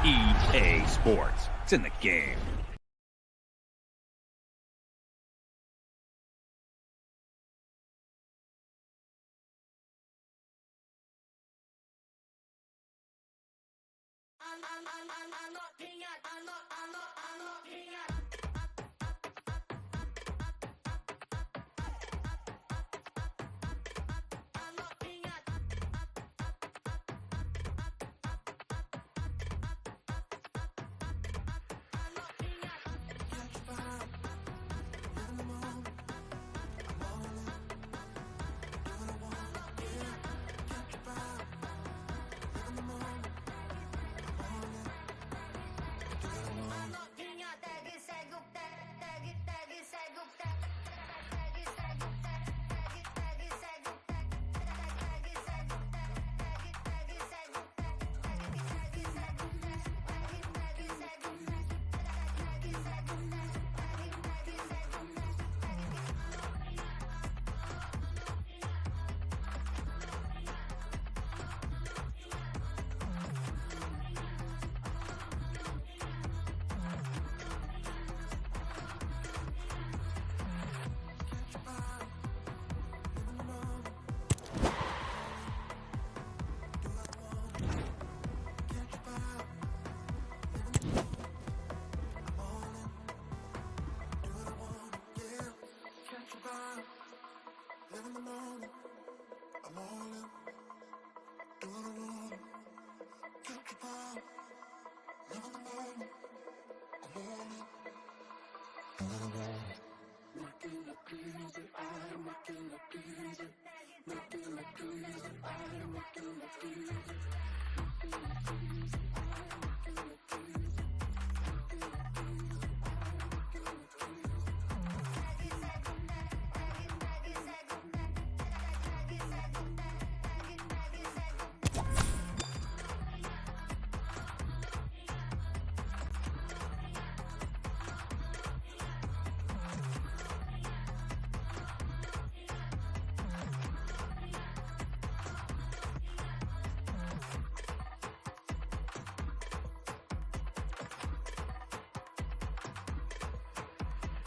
EA Sports. It's in the game.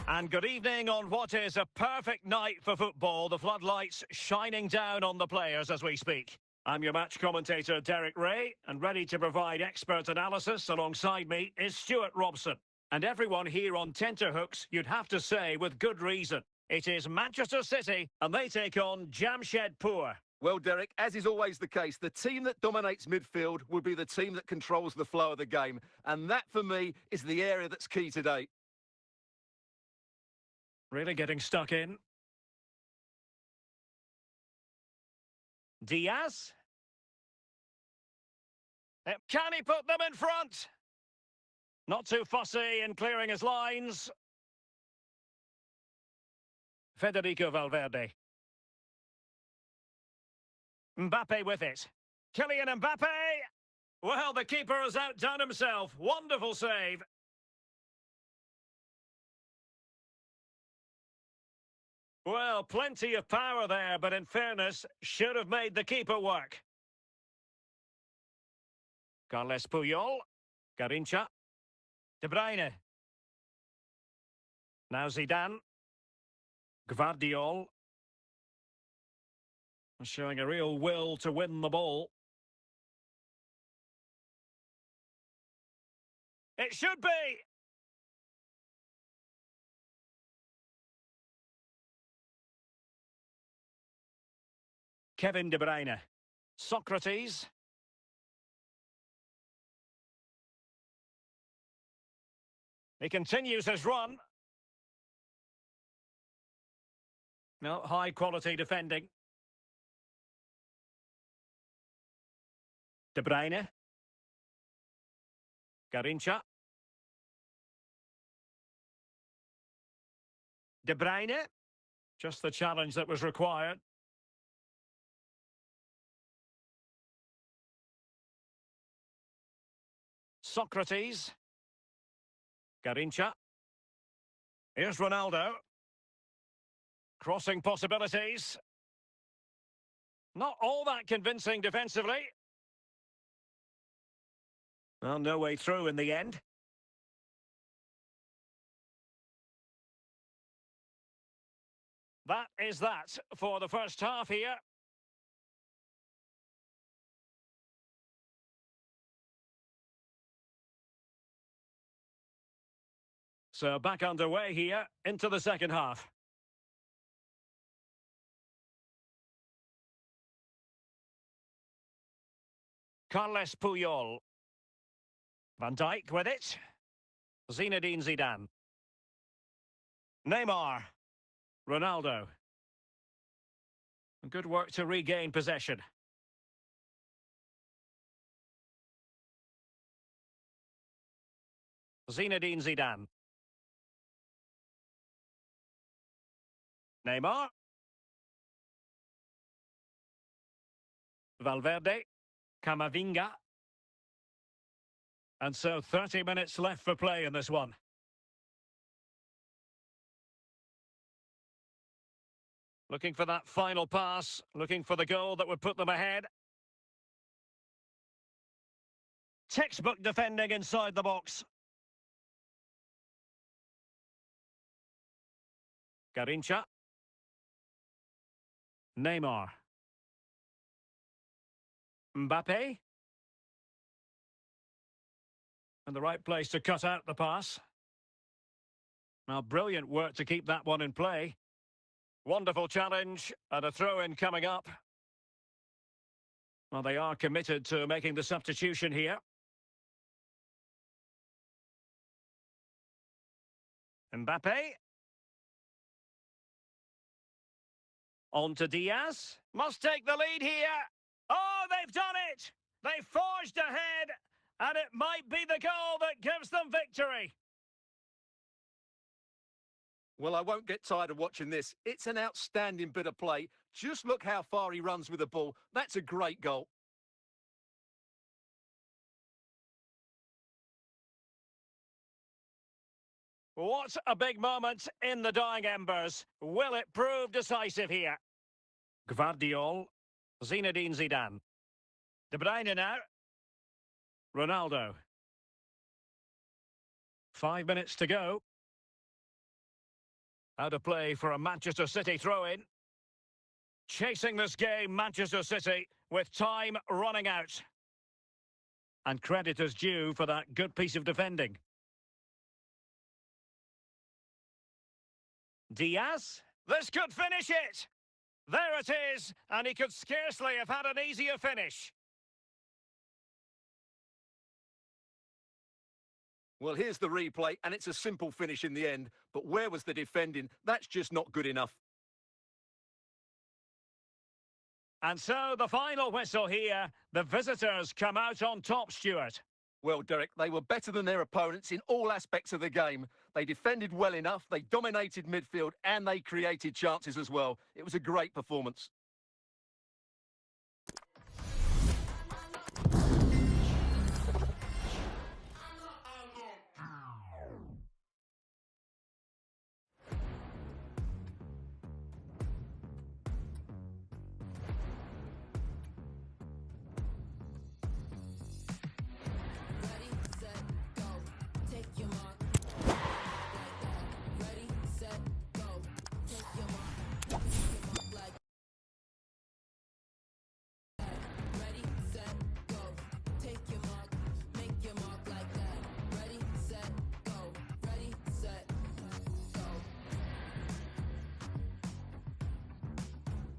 And good evening on what is a perfect night for football. The floodlights shining down on the players as we speak. I'm your match commentator, Derek Ray, and ready to provide expert analysis alongside me is Stuart Robson. And everyone here on tenterhooks, you'd have to say with good reason. It is Manchester City, and they take on Jamshedpur. Well, Derek, as is always the case, the team that dominates midfield will be the team that controls the flow of the game. And that, for me, is the area that's key today. Really getting stuck in. Diaz. Can he put them in front? Not too fussy in clearing his lines. Federico Valverde. Mbappe with it. Kylian Mbappe. Well, the keeper has outdone himself. Wonderful save. Well, plenty of power there, but in fairness, should have made the keeper work. Carles Puyol. Garincha. De Bruyne. Now Zidane. Gvardiol. Showing a real will to win the ball. It should be! Kevin De Bruyne. Socrates. He continues his run. No, high quality defending. De Bruyne. Garincha. De Bruyne. Just the challenge that was required. Socrates. Garincha. Here's Ronaldo. Crossing possibilities. Not all that convincing defensively. Well, no way through in the end. That is that for the first half here. So back underway here into the second half. Carles Puyol. Van Dijk with it. Zinedine Zidane. Neymar. Ronaldo. Good work to regain possession. Zinedine Zidane. Neymar. Valverde. Camavinga. And so 30 minutes left for play in this one. Looking for that final pass, looking for the goal that would put them ahead. Textbook defending inside the box. Garincha. Neymar. Mbappe. And the right place to cut out the pass. Now, brilliant work to keep that one in play. Wonderful challenge and a throw-in coming up. Well, they are committed to making the substitution here. Mbappe. On to Diaz. Must take the lead here. Oh, they've done it! They forged ahead, and it might be the goal that gives them victory. Well, I won't get tired of watching this. It's an outstanding bit of play. Just look how far he runs with the ball. That's a great goal. What a big moment in the dying embers. Will it prove decisive here? Gvardiol. Zinedine Zidane. De Bruyne now. Ronaldo. 5 minutes to go. Out of play for a Manchester City throw-in. Chasing this game, Manchester City, with time running out. And credit is due for that good piece of defending. Diaz. This could finish it. There it is, and he could scarcely have had an easier finish. Well, here's the replay, and it's a simple finish in the end. But where was the defending? That's just not good enough. And so the final whistle here. The visitors come out on top, Stuart. Well, Derek, they were better than their opponents in all aspects of the game. They defended well enough, they dominated midfield, and they created chances as well. It was a great performance.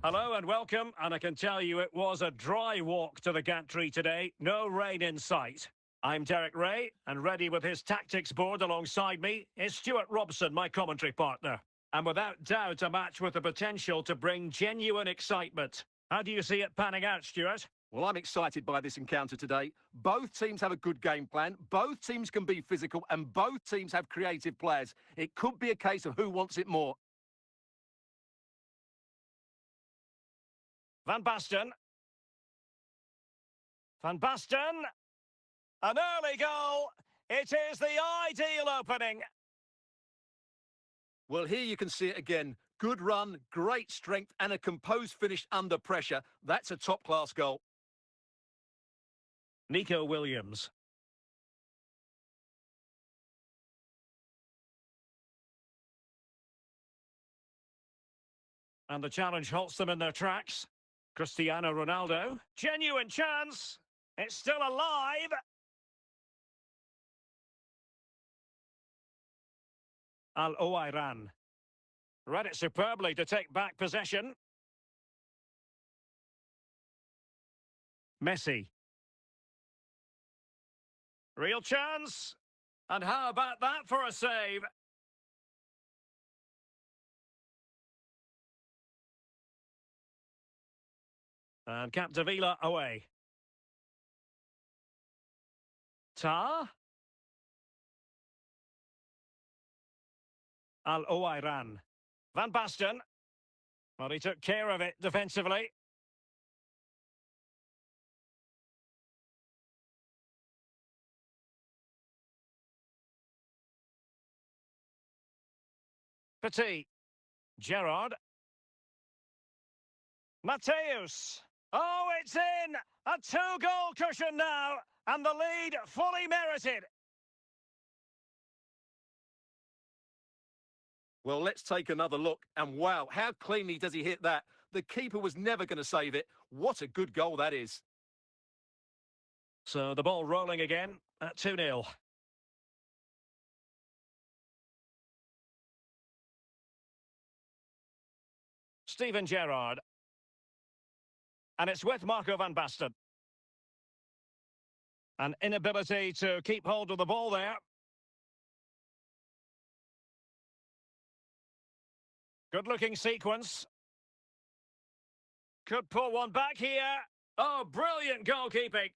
Hello and welcome, and I can tell you it was a dry walk to the gantry today. No rain in sight. I'm Derek Ray, and ready with his tactics board alongside me is Stuart Robson, my commentary partner. And without doubt, a match with the potential to bring genuine excitement. How do you see it panning out, Stuart? Well, I'm excited by this encounter today. Both teams have a good game plan, both teams can be physical, and both teams have creative players. It could be a case of who wants it more. Van Basten. Van Basten. An early goal. It is the ideal opening. Well, here you can see it again. Good run, great strength, and a composed finish under pressure. That's a top-class goal. Nico Williams. And the challenge halts them in their tracks. Cristiano Ronaldo. Genuine chance. It's still alive. Al-Owairan. Read it superbly to take back possession. Messi. Real chance. And how about that for a save? And Capdevila away. Ta. Al-Owairan. Van Basten. Well, he took care of it defensively. Petit. Gerrard. Mateus. Oh, it's in! A two-goal cushion now, and the lead fully merited. Well, let's take another look. And wow, how cleanly does he hit that? The keeper was never going to save it. What a good goal that is. So the ball rolling again at 2-0. Steven Gerrard. And it's with Marco van Basten. An inability to keep hold of the ball there. Good-looking sequence. Could pull one back here. Oh, brilliant goalkeeping.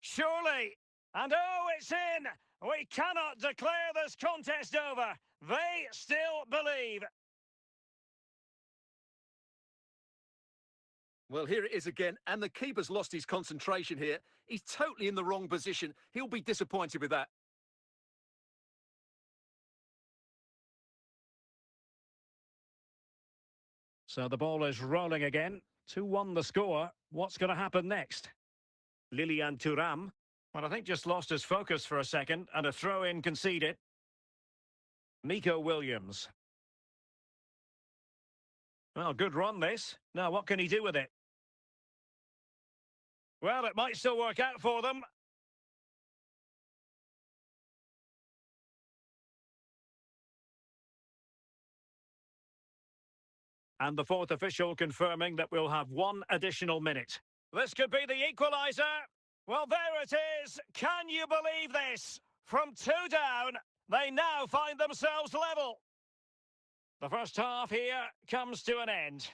Surely. And oh, it's in. We cannot declare this contest over. They still believe. Well, here it is again, and the keeper's lost his concentration here. He's totally in the wrong position. He'll be disappointed with that. So the ball is rolling again. 2-1 the score. What's going to happen next? Lilian Thuram. Well, I think just lost his focus for a second, and a throw-in conceded. Nico Williams. Well, good run this. Now, what can he do with it? Well, it might still work out for them. And the fourth official confirming that we'll have one additional minute. This could be the equaliser. Well, there it is. Can you believe this? From 2 down, they now find themselves level. The first half here comes to an end.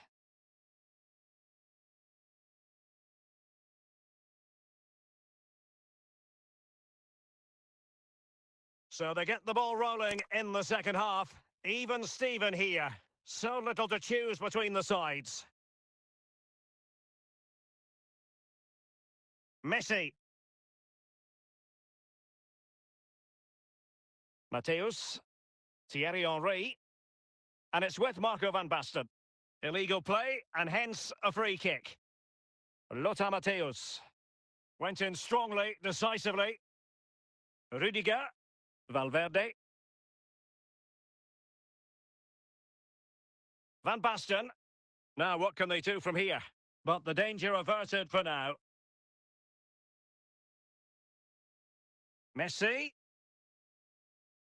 So they get the ball rolling in the second half. Even Steven here. So little to choose between the sides. Messi. Mateus. Thierry Henry. And it's with Marco van Basten. Illegal play and hence a free kick. Lothar Matthäus. Went in strongly, decisively. Rudiger. Valverde. Van Basten. Now what can they do from here? But the danger averted for now. Messi.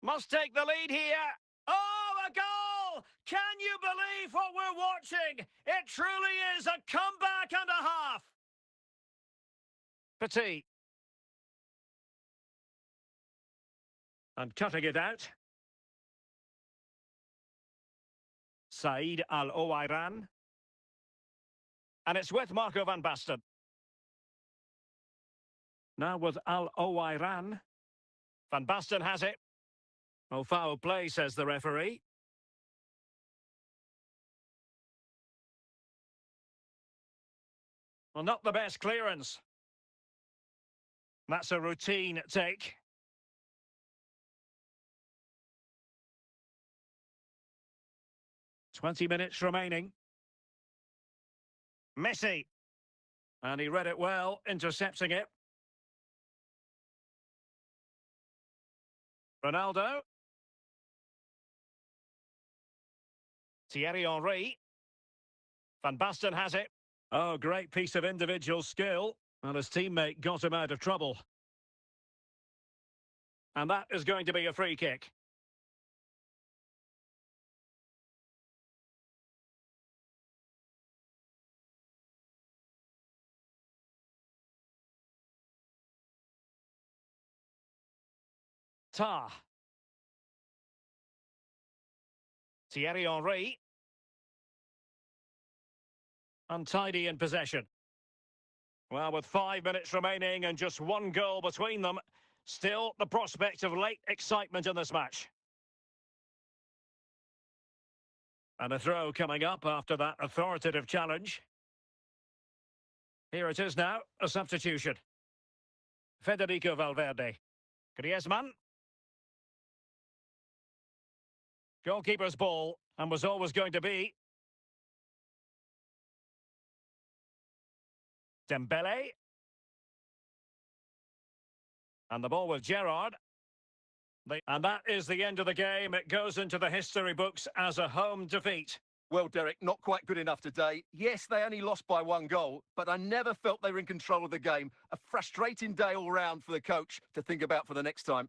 Must take the lead here. Oh, a goal! Can you believe what we're watching? It truly is a comeback and a half. Petit. And cutting it out. Said Al-Owairan. And it's with Marco van Basten. Now with Al-Owairan. Van Basten has it. Oh, foul play, says the referee. Well, not the best clearance. That's a routine take. "20 minutes remaining. Messi. And he read it well, intercepting it. Ronaldo. Thierry Henry. Van Basten has it. Oh, great piece of individual skill. And his teammate got him out of trouble. And that is going to be a free kick. Ta. Thierry Henry. Untidy in possession. Well, with 5 minutes remaining and just one goal between them, still the prospect of late excitement in this match. And a throw coming up after that authoritative challenge. Here it is now, a substitution. Federico Valverde. Griezmann. Goalkeeper's ball, and was always going to be. Dembele. And the ball with Gerrard. And that is the end of the game. It goes into the history books as a home defeat. Well, Derek, not quite good enough today. Yes, they only lost by 1 goal, but I never felt they were in control of the game. A frustrating day all round for the coach to think about for the next time.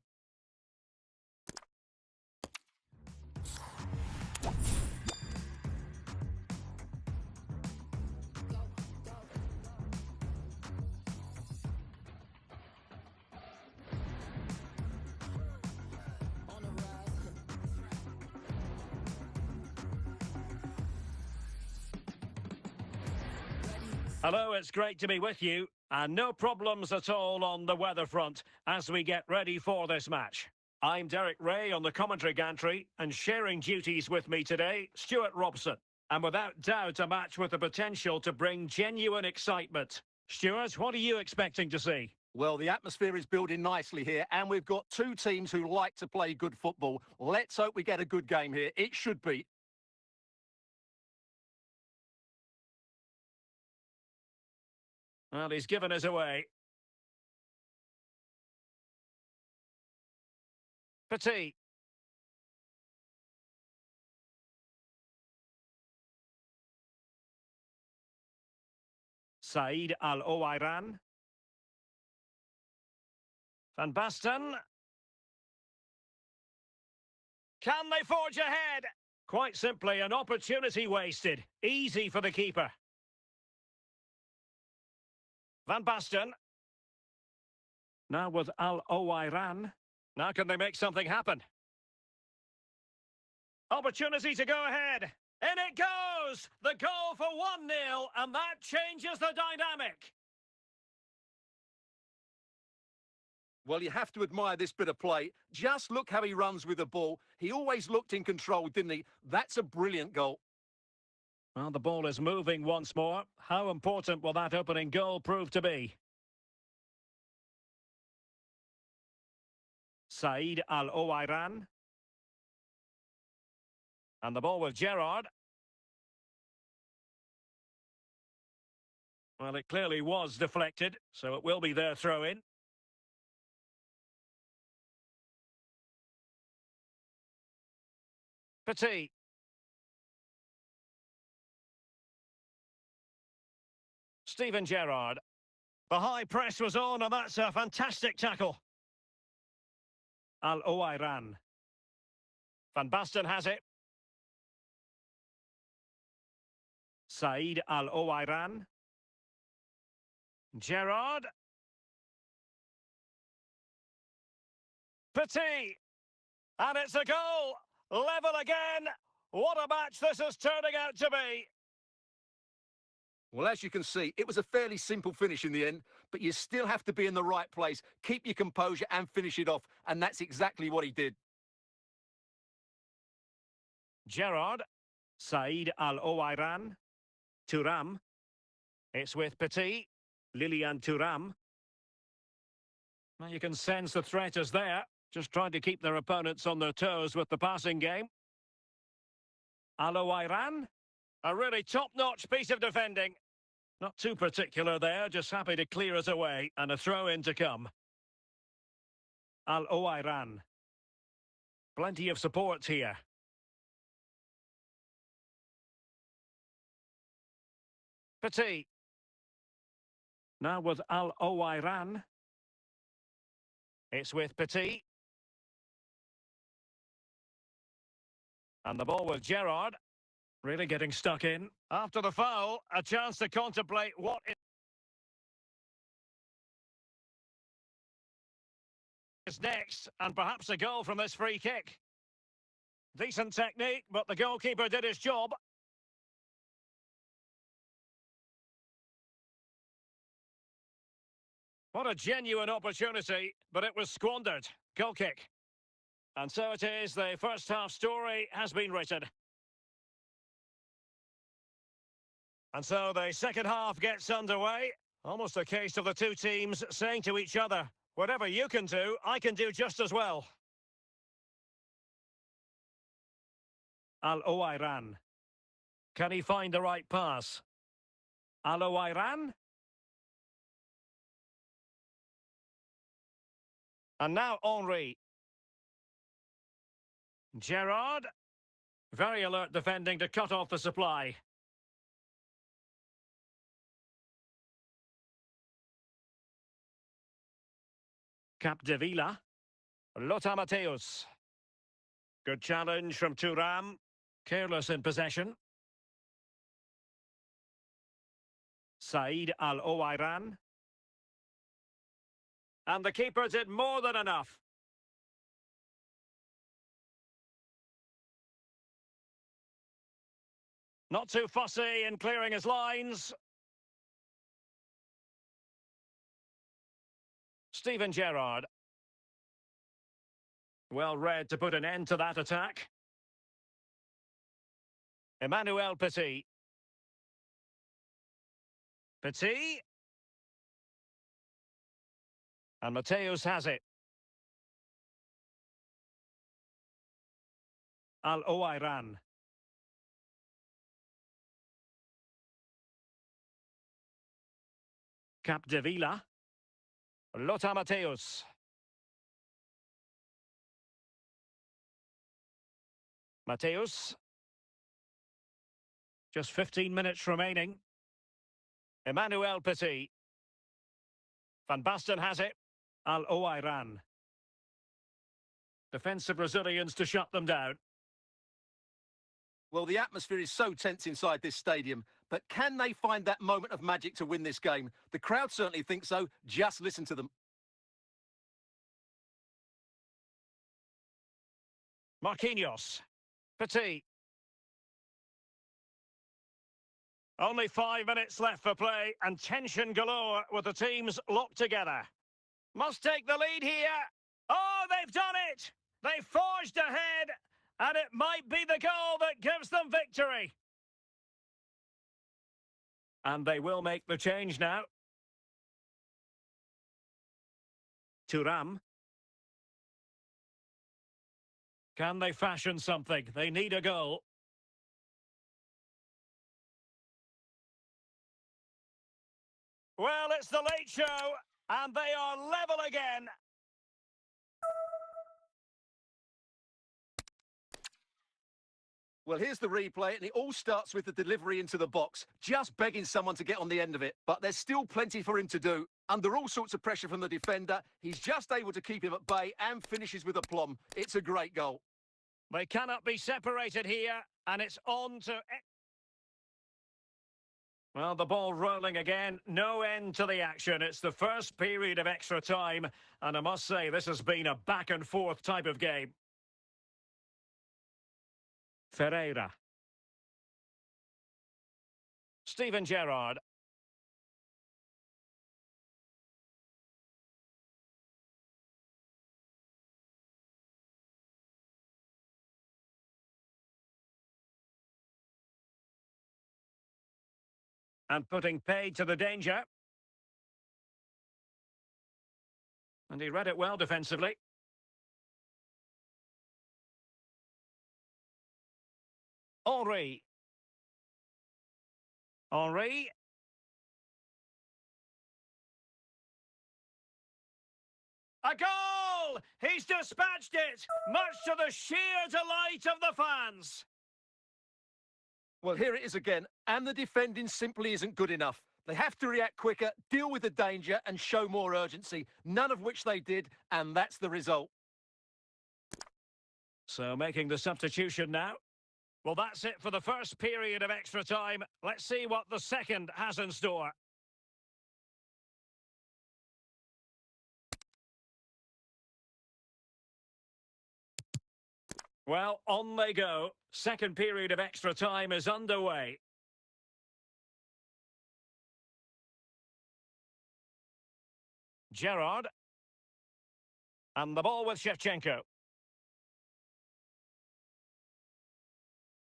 Hello, it's great to be with you. And no problems at all on the weather front as we get ready for this match. I'm Derek Ray on the commentary gantry, and sharing duties with me today, Stuart Robson. And without doubt, a match with the potential to bring genuine excitement. Stuart, what are you expecting to see? Well, the atmosphere is building nicely here, and we've got two teams who like to play good football. Let's hope we get a good game here. It should be. Well, he's given us away. Petit. Said Al-Owairan. Van Basten. Can they forge ahead? Quite simply, an opportunity wasted. Easy for the keeper. Van Basten. Now with Al-Owairan. Now can they make something happen? Opportunity to go ahead. In it goes! The goal for 1-0, and that changes the dynamic. Well, you have to admire this bit of play. Just look how he runs with the ball. He always looked in control, didn't he? That's a brilliant goal. Well, the ball is moving once more. How important will that opening goal prove to be? Said Al-Owairan. And the ball with Gerrard. Well, it clearly was deflected, so it will be their throw-in. Petit. Steven Gerrard. The high press was on, and that's a fantastic tackle. Al-Owairan. Van Basten has it. Said Al-Owairan. Gerrard. Petit. And it's a goal. Level again. What a match this is turning out to be. Well, as you can see, it was a fairly simple finish in the end, but you still have to be in the right place, keep your composure and finish it off, and that's exactly what he did. Gerrard. Said Al-Owairan. Thuram. It's with Petit. Lilian Thuram. Well, you can sense the threat is there. Just trying to keep their opponents on their toes with the passing game. Al-Owairan. A really top-notch piece of defending. Not too particular there, just happy to clear it away. And a throw-in to come. Al-Owairan. Plenty of support here. Petit. Now with Al Owairan. It's with Petit. And the ball with Gerrard. Really getting stuck in. After the foul, a chance to contemplate what is next, and perhaps a goal from this free kick. Decent technique, but the goalkeeper did his job. What a genuine opportunity, but it was squandered. Goal kick. And so it is, the first half story has been written. And so the second half gets underway. Almost a case of the two teams saying to each other, whatever you can do, I can do just as well. Al Owairan. Can he find the right pass? Al Owairan. And now Henry. Gerrard. Very alert defending to cut off the supply. Capdevila. Lothar Matthäus. Good challenge from Thuram. Careless in possession. Said Al Owairan. And the keeper did more than enough. Not too fussy in clearing his lines. Steven Gerrard. Well read to put an end to that attack. Emmanuel Petit. Petit. And Matthäus has it. Al Owairan. Capdevila. Lothar Matthäus. Matthäus. Just 15 minutes remaining. Emmanuel Petit. Van Basten has it. Al Owairan. Defensive Brazilians to shut them down. Well, the atmosphere is so tense inside this stadium, but can they find that moment of magic to win this game? The crowd certainly think so. Just listen to them. Marquinhos. Petit. Only 5 minutes left for play and tension galore with the teams locked together. Must take the lead here. Oh, they've done it! They've forged ahead, and it might be the goal that gives them victory. And they will make the change now. Thuram. Can they fashion something? They need a goal. Well, it's the late show, and they are level again. Well, here's the replay, and it all starts with the delivery into the box, just begging someone to get on the end of it. But there's still plenty for him to do. Under all sorts of pressure from the defender, he's just able to keep him at bay and finishes with aplomb. It's a great goal. They cannot be separated here, and it's on to... Well, the ball rolling again. No end to the action. It's the first period of extra time, and I must say, this has been a back-and-forth type of game. Ferreira. Steven Gerrard. And putting paid to the danger. And he read it well defensively. Henry. Henry. A goal! He's dispatched it, much to the sheer delight of the fans. Well, here it is again, and the defending simply isn't good enough. They have to react quicker, deal with the danger, and show more urgency, none of which they did, and that's the result. So making the substitution now. Well, that's it for the first period of extra time. Let's see what the second has in store. Well, on they go. Second period of extra time is underway. Gerrard. And the ball with Shevchenko.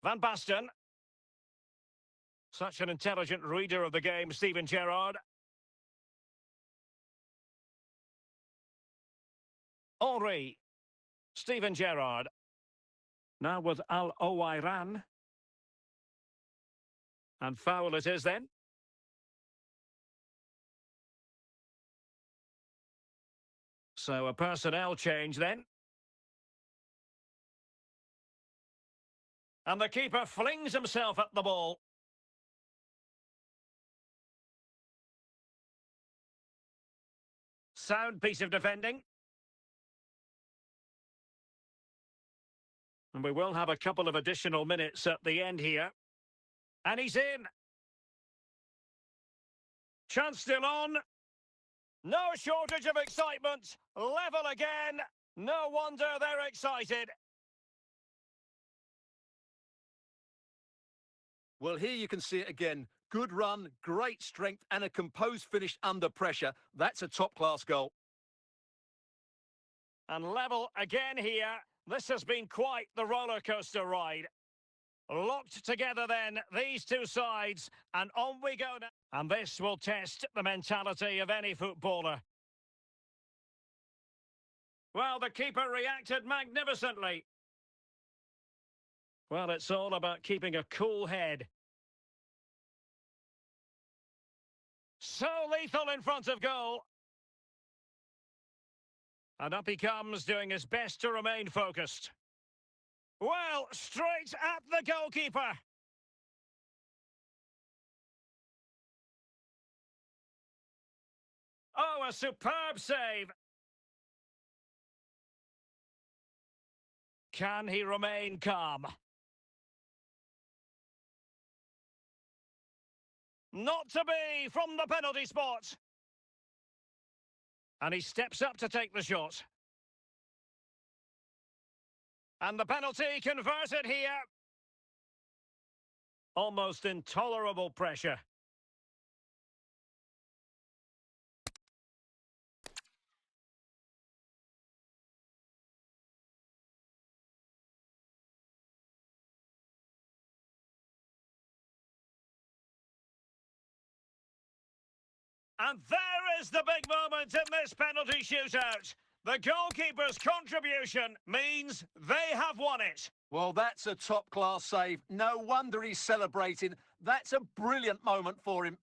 Van Basten. Such an intelligent reader of the game, Steven Gerrard. Henry. Steven Gerrard. Now with Al-Owairan. And foul it is then. So a personnel change then. And the keeper flings himself at the ball. Sound piece of defending. And we will have a couple of additional minutes at the end here. And he's in. Chance still on. No shortage of excitement. Level again. No wonder they're excited. Well, here you can see it again. Good run, great strength, and a composed finish under pressure. That's a top-class goal. And level again here. This has been quite the roller coaster ride. Locked together then, these two sides, and on we go now. And this will test the mentality of any footballer. Well, the keeper reacted magnificently. Well, it's all about keeping a cool head. So lethal in front of goal. And up he comes, doing his best to remain focused. Well, straight at the goalkeeper. Oh, a superb save. Can he remain calm? Not to be from the penalty spot. And he steps up to take the shot. And the penalty converted here. Almost intolerable pressure. And there is the big moment in this penalty shootout. The goalkeeper's contribution means they have won it. Well, that's a top-class save. No wonder he's celebrating. That's a brilliant moment for him.